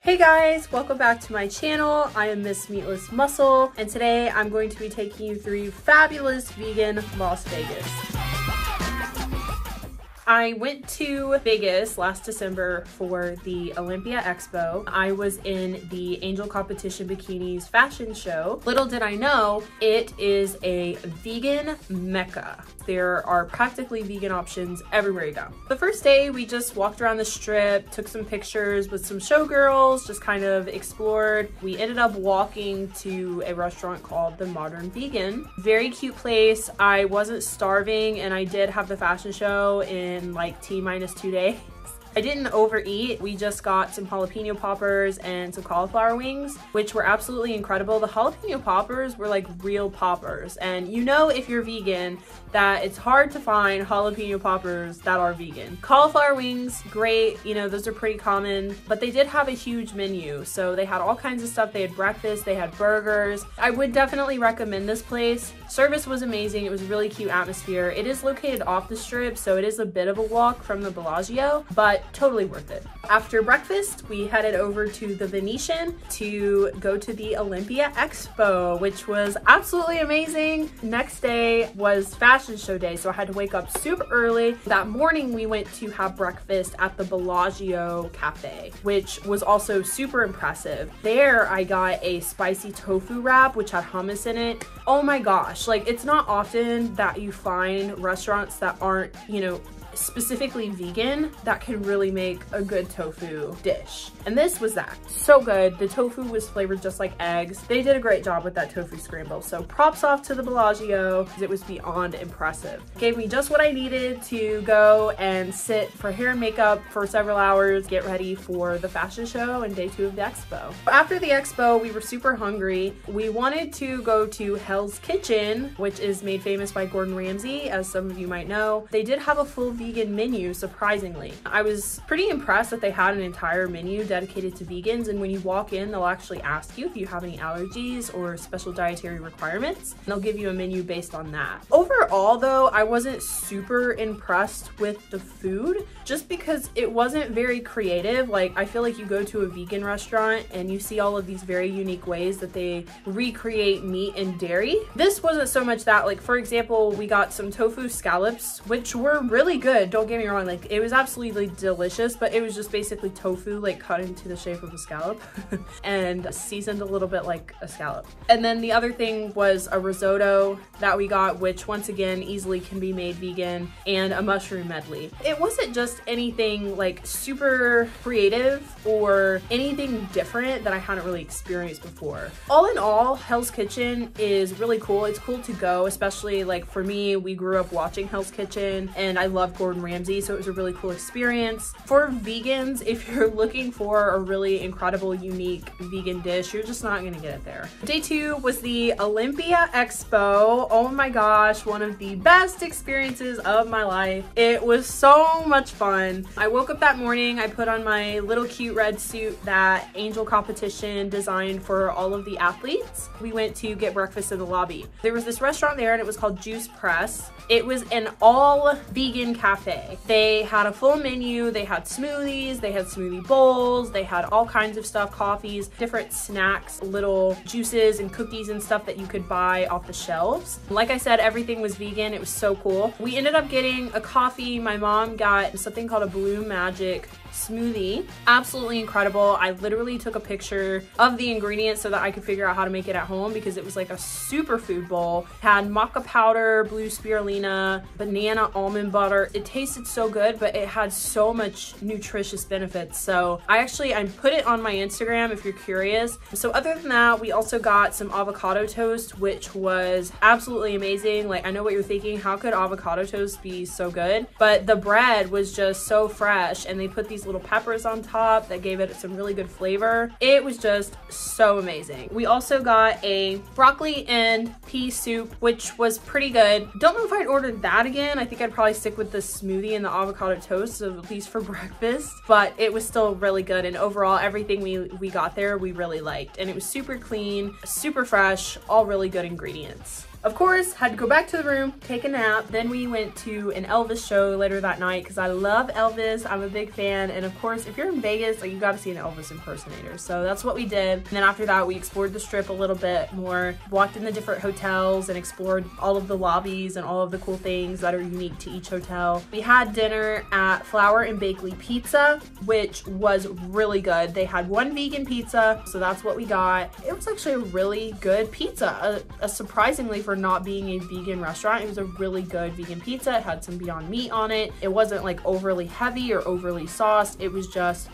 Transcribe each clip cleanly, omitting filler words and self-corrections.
Hey guys, welcome back to my channel. I am Miss Meatless Muscle, and today I'm going to be taking you through fabulous vegan Las Vegas. I went to Vegas last December for the Olympia expo. I was in the Angel Competition Bikini's fashion show. Little did I know, it is a vegan mecca. There are practically vegan options everywhere you go. The first day, we just walked around the strip, took some pictures with some showgirls, just kind of explored. We ended up walking to a restaurant called The Modern Vegan. Very cute place. I wasn't starving, and I did have the fashion show in like T-minus 2 days. I didn't overeat. We just got some jalapeno poppers and some cauliflower wings, which were absolutely incredible. The jalapeno poppers were like real poppers. And you know, if you're vegan, that it's hard to find jalapeno poppers that are vegan. Cauliflower wings, great. You know, those are pretty common, but they did have a huge menu. So they had all kinds of stuff. They had breakfast, they had burgers. I would definitely recommend this place. Service was amazing. It was a really cute atmosphere. It is located off the strip, so it is a bit of a walk from the Bellagio, but totally worth it. After breakfast, we headed over to the Venetian to go to the Olympia expo, which was absolutely amazing. Next day was fashion show day, so I had to wake up super early. That morning, we went to have breakfast at the Bellagio cafe, which was also super impressive. There, I got a spicy tofu wrap, which had hummus in it. Oh my gosh, like it's not often that you find restaurants that aren't, you know, specifically vegan that can really make a good tofu dish. And this was that. So good. The tofu was flavored just like eggs. They did a great job with that tofu scramble. So props off to the Bellagio. It was beyond impressive. Gave me just what I needed to go and sit for hair and makeup for several hours, get ready for the fashion show and day 2 of the expo. After the expo, we were super hungry. We wanted to go to Hell's Kitchen, which is made famous by Gordon Ramsay, as some of you might know. They did have a full vegan menu, surprisingly. I was pretty impressed that they had an entire menu dedicated to vegans, and when you walk in, they'll actually ask you if you have any allergies or special dietary requirements, and they'll give you a menu based on that. Overall, though, I wasn't super impressed with the food, just because it wasn't very creative. Like, I feel like you go to a vegan restaurant and you see all of these very unique ways that they recreate meat and dairy. This wasn't so much that. Like, for example, we got some tofu scallops, which were really good. Don't get me wrong, like it was absolutely delicious, but it was just basically tofu like cut into the shape of a scallop and seasoned a little bit like a scallop. And then the other thing was a risotto that we got, which once again easily can be made vegan, and a mushroom medley. It wasn't just anything like super creative or anything different that I hadn't really experienced before. All in all, Hell's Kitchen is really cool. It's cool to go, especially like for me, we grew up watching Hell's Kitchen and I love Gordon Ramsay, so it was a really cool experience. For vegans, if you're looking for a really incredible, unique vegan dish, you're just not gonna get it there. Day 2 was the Olympia expo. Oh my gosh, one of the best experiences of my life. It was so much fun. I woke up that morning, I put on my little cute red suit that Angel Competition designed for all of the athletes. We went to get breakfast in the lobby. There was this restaurant there and it was called Juice Press. It was an all vegan cafe. They had a full menu. They had smoothies, they had smoothie bowls, they had all kinds of stuff, coffees, different snacks, little juices and cookies and stuff that you could buy off the shelves. Like I said, everything was vegan. It was so cool. We ended up getting a coffee. My mom got something called a Blue Magic smoothie. Absolutely incredible. I literally took a picture of the ingredients so that I could figure out how to make it at home, because it was like a superfood bowl. It had maca powder, blue spirulina, banana almond butter. It tasted so good, but it had so much nutritious benefits. So I put it on my Instagram if you're curious. So other than that, we also got some avocado toast, which was absolutely amazing. Like, I know what you're thinking, how could avocado toast be so good? But the bread was just so fresh, and they put these little peppers on top that gave it some really good flavor. It was just so amazing. We also got a broccoli and pea soup, which was pretty good. Don't know if I'd ordered that again. I think I'd probably stick with the smoothie and the avocado toast, so at least for breakfast, but it was still really good. And overall, everything we got there, we really liked. And it was super clean, super fresh, all really good ingredients. Of course, had to go back to the room, take a nap. Then we went to an Elvis show later that night because I love Elvis. I'm a big fan. And of course, if you're in Vegas, like, you got to see an Elvis impersonator. So that's what we did. And then after that, we explored the strip a little bit more, walked in the different hotels and explored all of the lobbies and all of the cool things that are unique to each hotel. We had dinner at Flour and Bakley Pizza, which was really good. They had one vegan pizza, so that's what we got. It was actually a really good pizza, surprisingly for not being a vegan restaurant. It was a really good vegan pizza. It had some Beyond Meat on it. It wasn't like overly heavy or overly sauced. It was just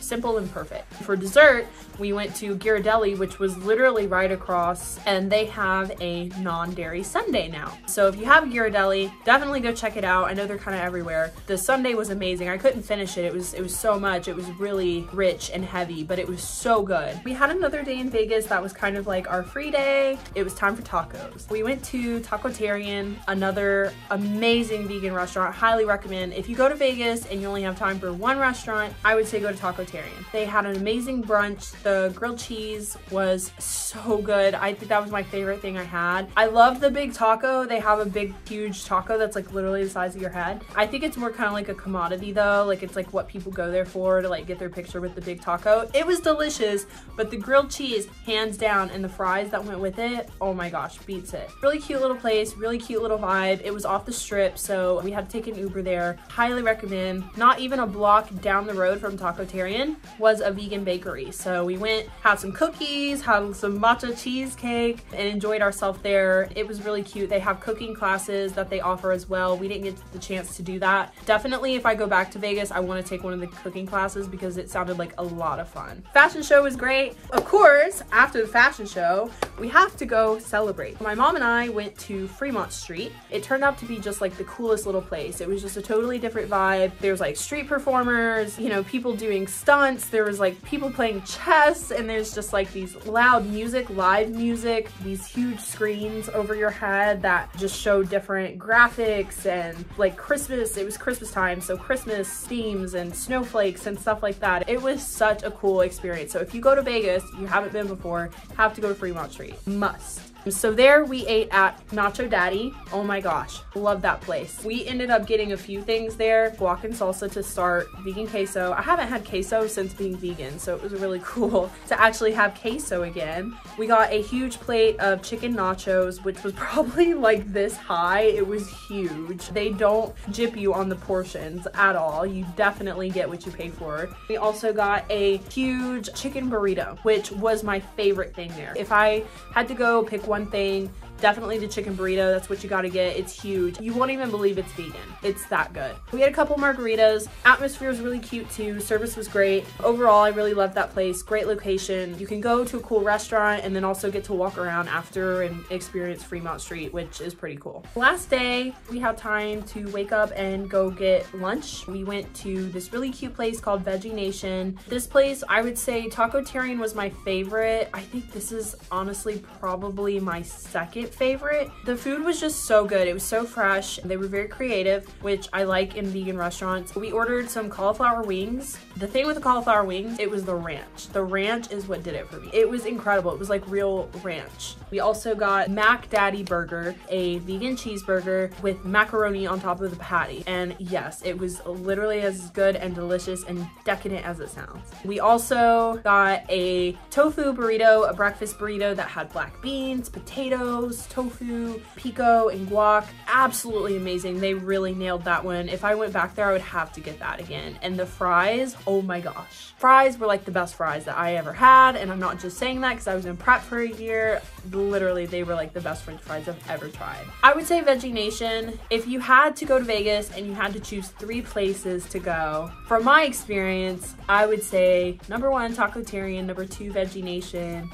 simple and perfect. For dessert, we went to Ghirardelli, which was literally right across, and they have a non-dairy sundae now. So if you have Ghirardelli, definitely go check it out. I know they're kind of everywhere. The sundae was amazing. I couldn't finish it. It was so much. It was really rich and heavy, but it was so good. We had another day in Vegas that was kind of like our free day. It was time for tacos. We went to Tacotarian, another amazing vegan restaurant. Highly recommend. If you go to Vegas and you only have time for one restaurant, I would say go to Tacotarian. They had an amazing brunch. The grilled cheese was so good. I think that was my favorite thing I had. I love the big taco. They have a big, huge taco that's like literally the size of your head. I think it's more kind of like a commodity though. Like, it's like what people go there for, to like get their picture with the big taco. It was delicious, but the grilled cheese, hands down, and the fries that went with it, oh my gosh, beats it. Really cute little place, really cute little vibe. It was off the strip, so we had to take an Uber there. Highly recommend. Not even a block down the road from Tacotarian was a vegan bakery. So we went, had some cookies, had some matcha cheesecake, and enjoyed ourselves there. It was really cute. They have cooking classes that they offer as well. We didn't get the chance to do that. Definitely, if I go back to Vegas, I want to take one of the cooking classes because it sounded like a lot of fun. Fashion show was great. Of course, after the fashion show, we have to go celebrate. My mom and I went to Fremont Street. It turned out to be just like the coolest little place. It was just a totally different vibe. There was like street performers, you know, people doing stunts. There was like people playing chess, and there's just like these loud music, live music, these huge screens over your head that just show different graphics and like Christmas. It was Christmas time, so Christmas themes and snowflakes and stuff like that. It was such a cool experience. So if you go to Vegas, you haven't been before, have to go to Fremont Street. Must. So there we ate at Nacho Daddy. Oh my gosh, love that place. We ended up getting a few things there. Guac and salsa to start, vegan queso. I haven't had queso since being vegan, so it was really cool to actually have queso again. We got a huge plate of chicken nachos, which was probably like this high. It was huge. They don't jip you on the portions at all. You definitely get what you pay for. We also got a huge chicken burrito, which was my favorite thing there. If I had to go pick one thing, definitely the chicken burrito. That's what you gotta get. It's huge. You won't even believe it's vegan. It's that good. We had a couple margaritas. Atmosphere was really cute too. Service was great. Overall, I really loved that place. Great location. You can go to a cool restaurant and then also get to walk around after and experience Fremont Street, which is pretty cool. Last day, we had time to wake up and go get lunch. We went to this really cute place called Veggie Nation. This place, I would say Tacotarian was my favorite. I think this is honestly probably my second favorite. The food was just so good. It was so fresh. They were very creative, which I like in vegan restaurants. We ordered some cauliflower wings. The thing with the cauliflower wings, it was the ranch. The ranch is what did it for me. It was incredible. It was like real ranch. We also got Mac Daddy Burger, a vegan cheeseburger with macaroni on top of the patty. And yes, it was literally as good and delicious and decadent as it sounds. We also got a tofu burrito, a breakfast burrito that had black beans, potatoes, tofu, pico, and guac. Absolutely amazing. They really nailed that one. If I went back there, I would have to get that again. And the fries, oh my gosh. Fries were like the best fries that I ever had, and I'm not just saying that because I was in prep for a year. Literally, they were like the best French fries I've ever tried. I would say Veggie Nation, if you had to go to Vegas and you had to choose 3 places to go, from my experience, I would say number 1, Tacotarian, number 2, Veggie Nation,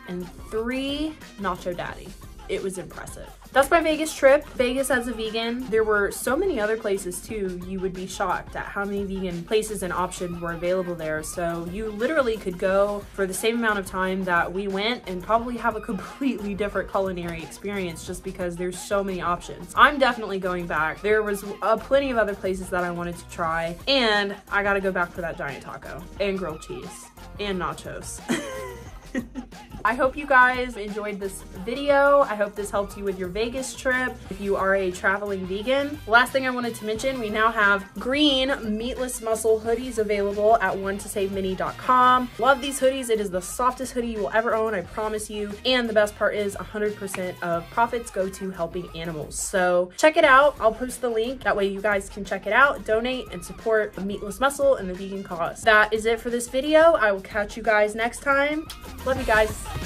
and 3, Nacho Daddy. It was impressive. That's my Vegas trip. Vegas as a vegan. There were so many other places too. You would be shocked at how many vegan places and options were available there. So you literally could go for the same amount of time that we went and probably have a completely different culinary experience just because there's so many options. I'm definitely going back. There was plenty of other places that I wanted to try, and I gotta go back for that giant taco and grilled cheese and nachos. I hope you guys enjoyed this video. I hope this helped you with your Vegas trip if you are a traveling vegan. Last thing I wanted to mention, we now have green Meatless muscle hoodies available at onetosavemini.com. Love these hoodies. It is the softest hoodie you will ever own, I promise you. And the best part is 100% of profits go to helping animals. So check it out. I'll post the link. That way you guys can check it out, donate, and support the Meatless muscle and the vegan cause. That is it for this video. I will catch you guys next time. Love you guys.